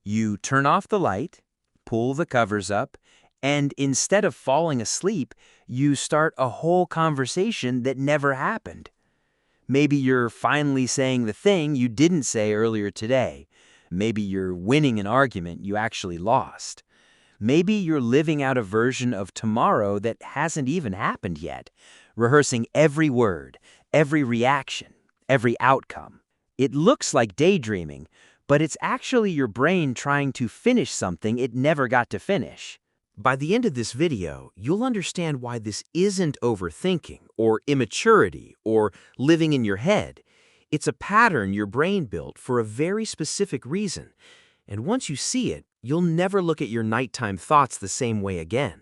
You turn off the light, pull the covers up, and instead of falling asleep, you start a whole conversation that never happened. Maybe you're finally saying the thing you didn't say earlier today. Maybe you're winning an argument you actually lost. Maybe you're living out a version of tomorrow that hasn't even happened yet, rehearsing every word, every reaction, every outcome. It looks like daydreaming, but it's actually your brain trying to finish something it never got to finish. By the end of this video, you'll understand why this isn't overthinking or immaturity or living in your head. It's a pattern your brain built for a very specific reason. And once you see it, you'll never look at your nighttime thoughts the same way again.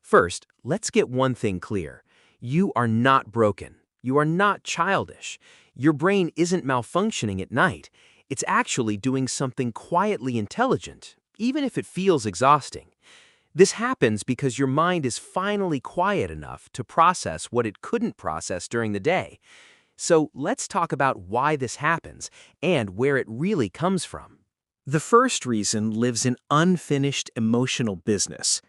First, let's get one thing clear. You are not broken. You are not childish. Your brain isn't malfunctioning at night. It's actually doing something quietly intelligent, even if it feels exhausting. This happens because your mind is finally quiet enough to process what it couldn't process during the day. So let's talk about why this happens and where it really comes from. The first reason lives in unfinished emotional business.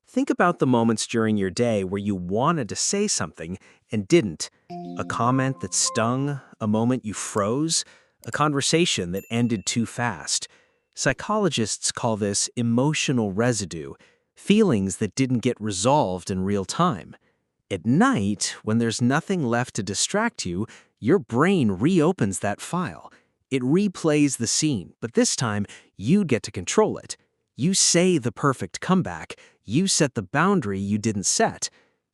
Think about the moments during your day where you wanted to say something and didn't. A comment that stung, a moment you froze, a conversation that ended too fast. Psychologists call this emotional residue, feelings that didn't get resolved in real time. At night, when there's nothing left to distract you, your brain reopens that file. It replays the scene, but this time, you get to control it. You say the perfect comeback. You set the boundary you didn't set.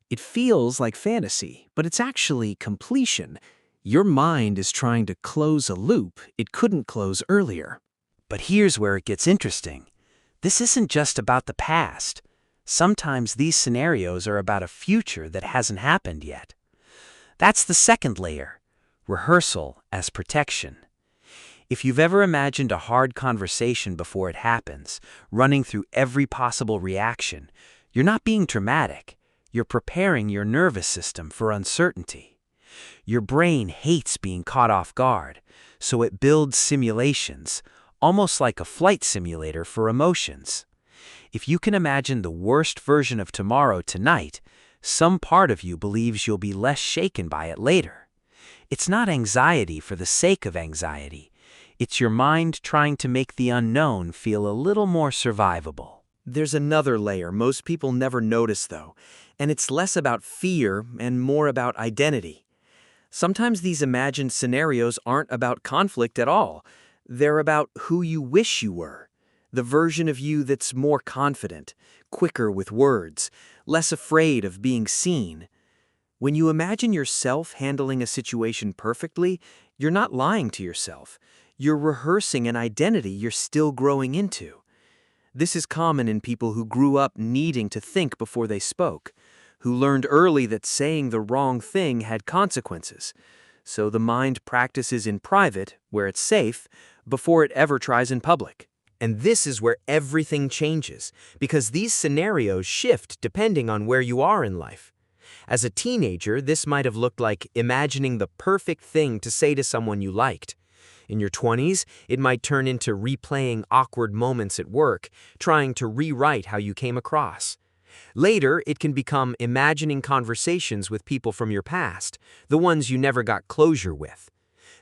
It feels like fantasy, but it's actually completion. Your mind is trying to close a loop it couldn't close earlier. But here's where it gets interesting. This isn't just about the past. Sometimes these scenarios are about a future that hasn't happened yet. That's the second layer, rehearsal as protection. If you've ever imagined a hard conversation before it happens, running through every possible reaction, you're not being dramatic. You're preparing your nervous system for uncertainty. Your brain hates being caught off guard, so it builds simulations, almost like a flight simulator for emotions. If you can imagine the worst version of tomorrow tonight, some part of you believes you'll be less shaken by it later. It's not anxiety for the sake of anxiety. It's your mind trying to make the unknown feel a little more survivable. There's another layer most people never notice, though, and it's less about fear and more about identity. Sometimes these imagined scenarios aren't about conflict at all. They're about who you wish you were, the version of you that's more confident, quicker with words, less afraid of being seen. When you imagine yourself handling a situation perfectly, you're not lying to yourself. You're rehearsing an identity you're still growing into. This is common in people who grew up needing to think before they spoke, who learned early that saying the wrong thing had consequences. So the mind practices in private, where it's safe, before it ever tries in public. And this is where everything changes, because these scenarios shift depending on where you are in life. As a teenager, this might have looked like imagining the perfect thing to say to someone you liked. In your 20s, it might turn into replaying awkward moments at work, trying to rewrite how you came across. Later, it can become imagining conversations with people from your past, the ones you never got closure with.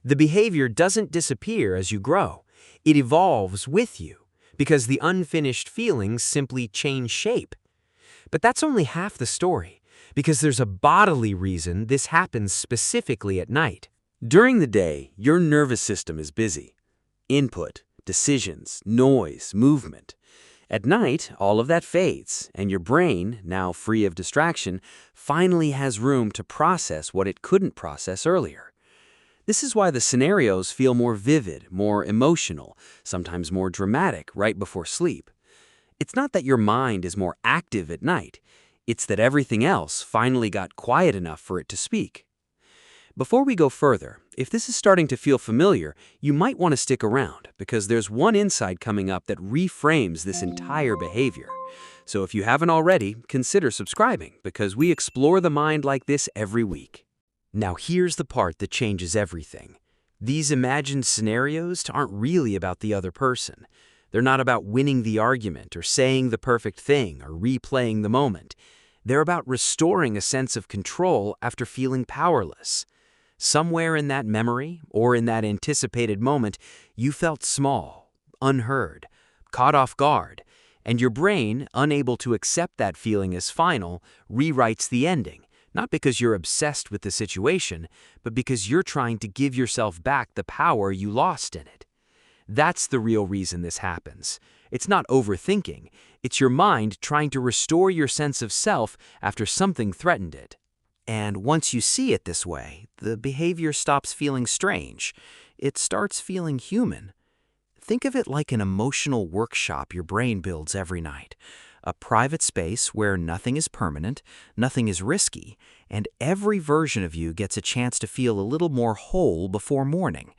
The behavior doesn't disappear as you grow. It evolves with you, because the unfinished feelings simply change shape. But that's only half the story, because there's a bodily reason this happens specifically at night. During the day, your nervous system is busy. Input, decisions, noise, movement. At night, all of that fades, and your brain, now free of distraction, finally has room to process what it couldn't process earlier. This is why the scenarios feel more vivid, more emotional, sometimes more dramatic right before sleep. It's not that your mind is more active at night. It's that everything else finally got quiet enough for it to speak. Before we go further, if this is starting to feel familiar, you might want to stick around, because there's one insight coming up that reframes this entire behavior. So if you haven't already, consider subscribing, because we explore the mind like this every week. Now here's the part that changes everything. These imagined scenarios aren't really about the other person. They're not about winning the argument or saying the perfect thing or replaying the moment. They're about restoring a sense of control after feeling powerless. Somewhere in that memory or in that anticipated moment, you felt small, unheard, caught off guard, and your brain, unable to accept that feeling as final, rewrites the ending, not because you're obsessed with the situation, but because you're trying to give yourself back the power you lost in it. That's the real reason this happens. It's not overthinking, it's your mind trying to restore your sense of self after something threatened it. And once you see it this way, the behavior stops feeling strange. It starts feeling human. Think of it like an emotional workshop your brain builds every night. A private space where nothing is permanent, nothing is risky, and every version of you gets a chance to feel a little more whole before morning.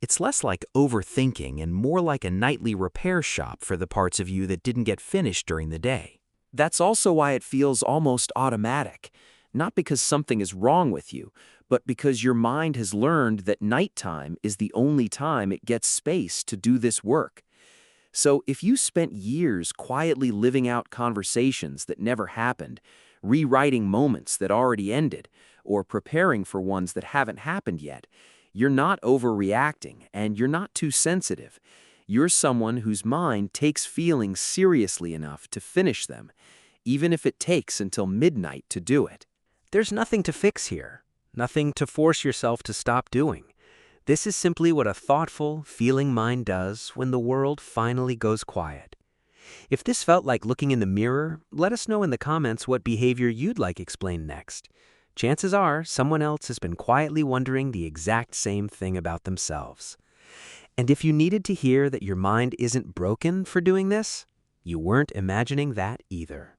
It's less like overthinking and more like a nightly repair shop for the parts of you that didn't get finished during the day. That's also why it feels almost automatic. Not because something is wrong with you, but because your mind has learned that nighttime is the only time it gets space to do this work. So if you spent years quietly living out conversations that never happened, rewriting moments that already ended, or preparing for ones that haven't happened yet, you're not overreacting and you're not too sensitive. You're someone whose mind takes feelings seriously enough to finish them, even if it takes until midnight to do it. There's nothing to fix here, nothing to force yourself to stop doing. This is simply what a thoughtful, feeling mind does when the world finally goes quiet. If this felt like looking in the mirror, let us know in the comments what behavior you'd like explained next. Chances are someone else has been quietly wondering the exact same thing about themselves. And if you needed to hear that your mind isn't broken for doing this, you weren't imagining that either.